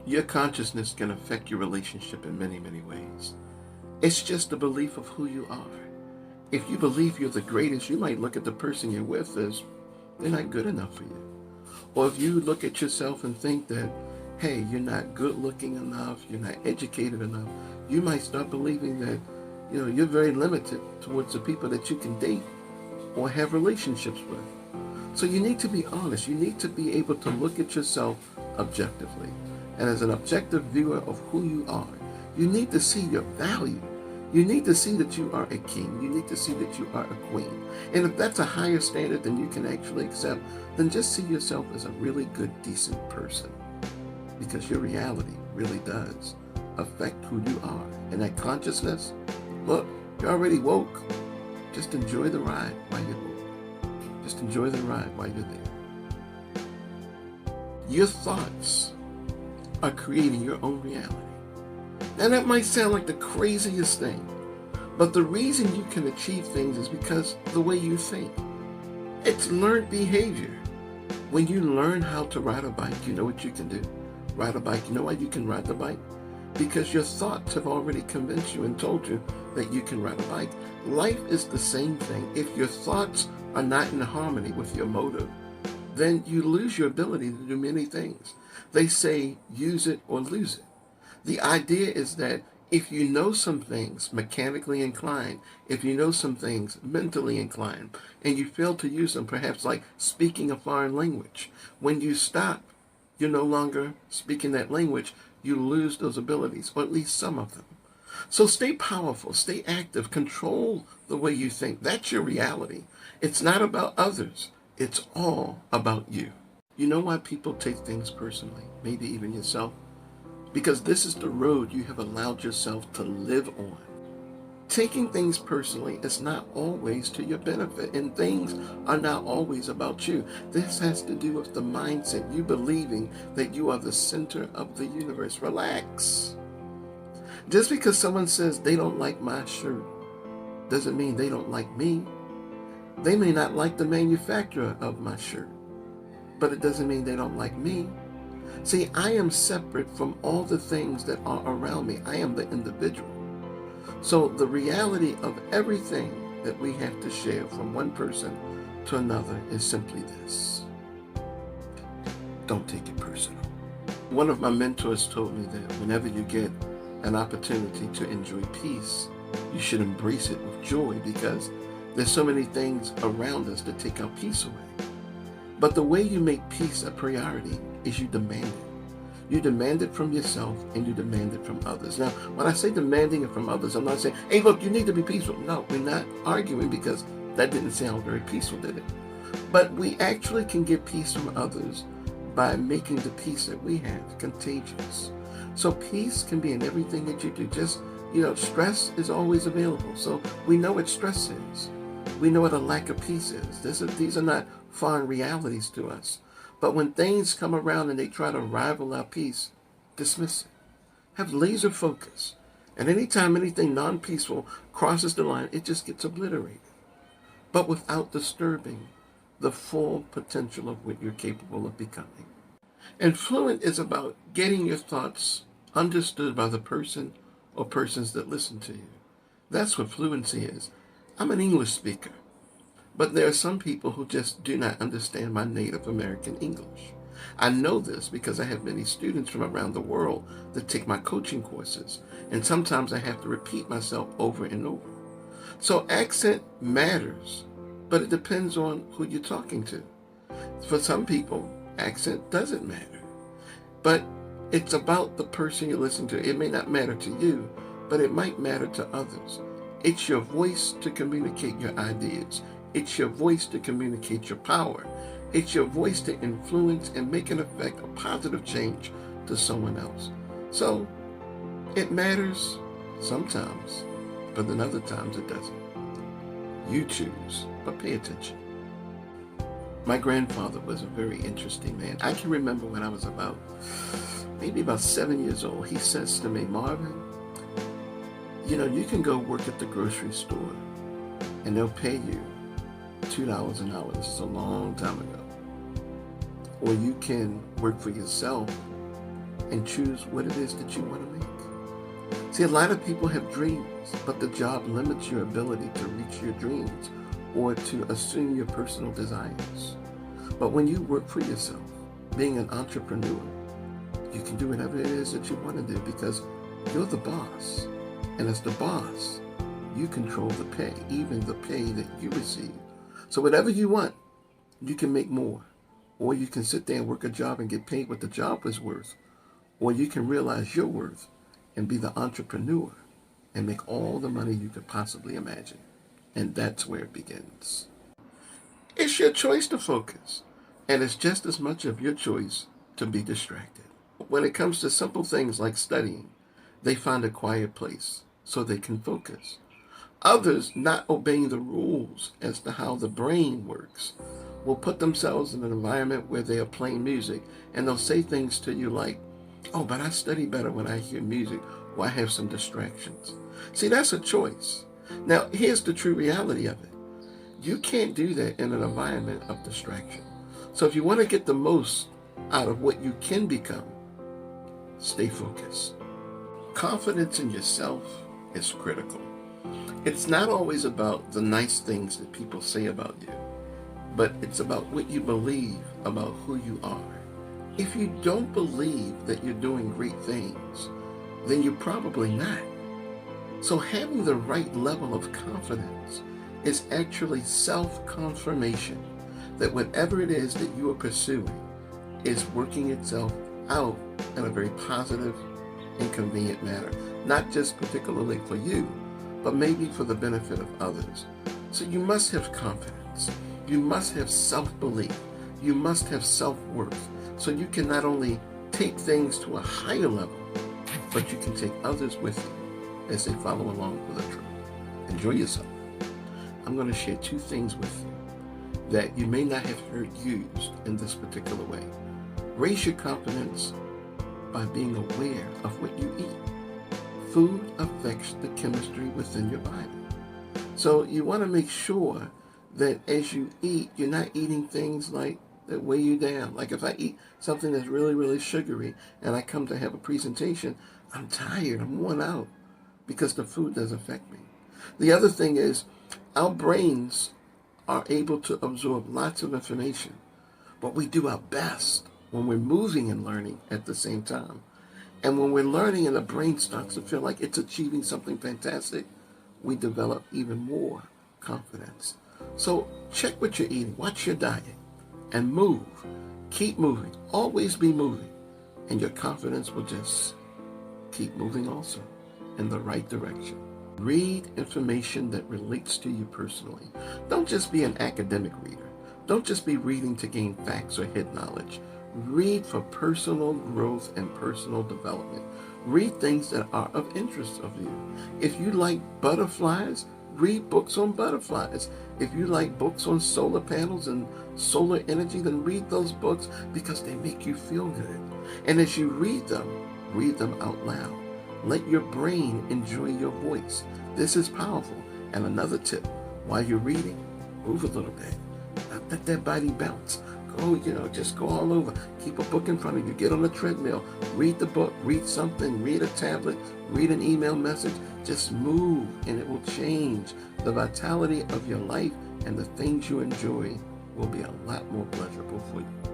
Your consciousness can affect your relationship in many, many ways. It's just a belief of who you are. If you believe you're the greatest, you might look at the person you're with as they're not good enough for you. Or if you look at yourself and think that, hey, you're not good looking enough, you're not educated enough, you might start believing that, you're very limited towards the people that you can date or have relationships with. So you need to be honest. You need to be able to look at yourself objectively. And as an objective viewer of who you are, you need to see your value. You need to see that you are a king. You need to see that you are a queen. And if that's a higher standard than you can actually accept, then just see yourself as a really good, decent person. Because your reality really does affect who you are. And that consciousness, look, you're already woke. Just enjoy the ride while you're woke. Just enjoy the ride while you're there. Your thoughts are creating your own reality. Now that might sound like the craziest thing, but the reason you can achieve things is because the way you think. It's learned behavior. When you learn how to ride a bike, you know what you can do. Ride a bike, you know why you can ride the bike? Because your thoughts have already convinced you and told you that you can ride a bike. Life is the same thing. If your thoughts are not in harmony with your motive, then you lose your ability to do many things. They say use it or lose it. The idea is that if you know some things mechanically inclined, if you know some things mentally inclined, and you fail to use them, perhaps like speaking a foreign language, when you stop, you're no longer speaking that language, you lose those abilities, or at least some of them. So stay powerful, stay active, control the way you think. That's your reality. It's not about others. It's all about you. You know why people take things personally, maybe even yourself? Because this is the road you have allowed yourself to live on. Taking things personally is not always to your benefit, and things are not always about you. This has to do with the mindset, you believing that you are the center of the universe. Relax. Just because someone says they don't like my shirt doesn't mean they don't like me. They may not like the manufacturer of my shirt, but it doesn't mean they don't like me. See, I am separate from all the things that are around me. I am the individual. So the reality of everything that we have to share from one person to another is simply this. Don't take it personal. One of my mentors told me that whenever you get an opportunity to enjoy peace, you should embrace it with joy, because there's so many things around us that take our peace away. But the way you make peace a priority is you demand it. You demand it from yourself and you demand it from others. Now, when I say demanding it from others, I'm not saying, hey, look, you need to be peaceful. No, we're not arguing, because that didn't sound very peaceful, did it? But we actually can get peace from others by making the peace that we have contagious. So peace can be in everything that you do. Just, stress is always available. So we know what stress is. We know what a lack of peace is. These are not foreign realities to us. But when things come around and they try to rival our peace, dismiss it. Have laser focus. And anytime anything non-peaceful crosses the line, it just gets obliterated. But without disturbing the full potential of what you're capable of becoming. And fluent is about getting your thoughts understood by the person or persons that listen to you. That's what fluency is. I'm an English speaker. But there are some people who just do not understand my Native American English. I know this because I have many students from around the world that take my coaching courses, and sometimes I have to repeat myself over and over. So accent matters, but it depends on who you're talking to. For some people, accent doesn't matter. But it's about the person you're listening to. It may not matter to you, but it might matter to others. It's your voice to communicate your ideas. It's your voice to communicate your power. It's your voice to influence and make an effect, a positive change to someone else. So it matters sometimes, but then other times it doesn't. You choose, but pay attention. My grandfather was a very interesting man. I can remember when I was maybe about 7 years old, he says to me, Marvin, you can go work at the grocery store and they'll pay you $2 an hour. This is a long time ago. Or you can work for yourself and choose what it is that you want to make. See, a lot of people have dreams, but the job limits your ability to reach your dreams or to assume your personal desires. But when you work for yourself, being an entrepreneur, you can do whatever it is that you want to do because you're the boss. And as the boss, you control the pay, even the pay that you receive. So whatever you want, you can make more. Or you can sit there and work a job and get paid what the job was worth. Or you can realize your worth and be the entrepreneur and make all the money you could possibly imagine. And that's where it begins. It's your choice to focus. And it's just as much of your choice to be distracted. When it comes to simple things like studying, they find a quiet place so they can focus. Others, not obeying the rules as to how the brain works, will put themselves in an environment where they are playing music and they'll say things to you like, oh, but I study better when I hear music or I have some distractions. See, that's a choice. Now, here's the true reality of it. You can't do that in an environment of distraction. So if you want to get the most out of what you can become, stay focused. Confidence in yourself is critical. It's not always about the nice things that people say about you, but it's about what you believe about who you are. If you don't believe that you're doing great things, then you're probably not. So having the right level of confidence is actually self-confirmation that whatever it is that you are pursuing is working itself out in a very positive and convenient manner, not just particularly for you, but maybe for the benefit of others. So you must have confidence. You must have self-belief. You must have self-worth. So you can not only take things to a higher level, but you can take others with you as they follow along with the truth. Enjoy yourself. I'm going to share two things with you that you may not have heard used in this particular way. Raise your confidence by being aware of what you eat. Food affects the chemistry within your body. So you want to make sure that as you eat, you're not eating things like that weigh you down. Like if I eat something that's really, really sugary and I come to have a presentation, I'm tired, I'm worn out because the food does affect me. The other thing is our brains are able to absorb lots of information, but we do our best when we're moving and learning at the same time. And when we're learning and the brain starts to feel like it's achieving something fantastic, we develop even more confidence. So check what you're eating, watch your diet, and move. Keep moving, always be moving, and your confidence will just keep moving also in the right direction. Read information that relates to you personally. Don't just be an academic reader. Don't just be reading to gain facts or head knowledge. Read for personal growth and personal development. Read things that are of interest of you. If you like butterflies, read books on butterflies. If you like books on solar panels and solar energy, then read those books because they make you feel good. And as you read them out loud. Let your brain enjoy your voice. This is powerful. And another tip, while you're reading, move a little bit. Let that body bounce. Go, just go all over. Keep a book in front of you. Get on the treadmill. Read the book. Read something. Read a tablet. Read an email message. Just move, and it will change. The vitality of your life and the things you enjoy will be a lot more pleasurable for you.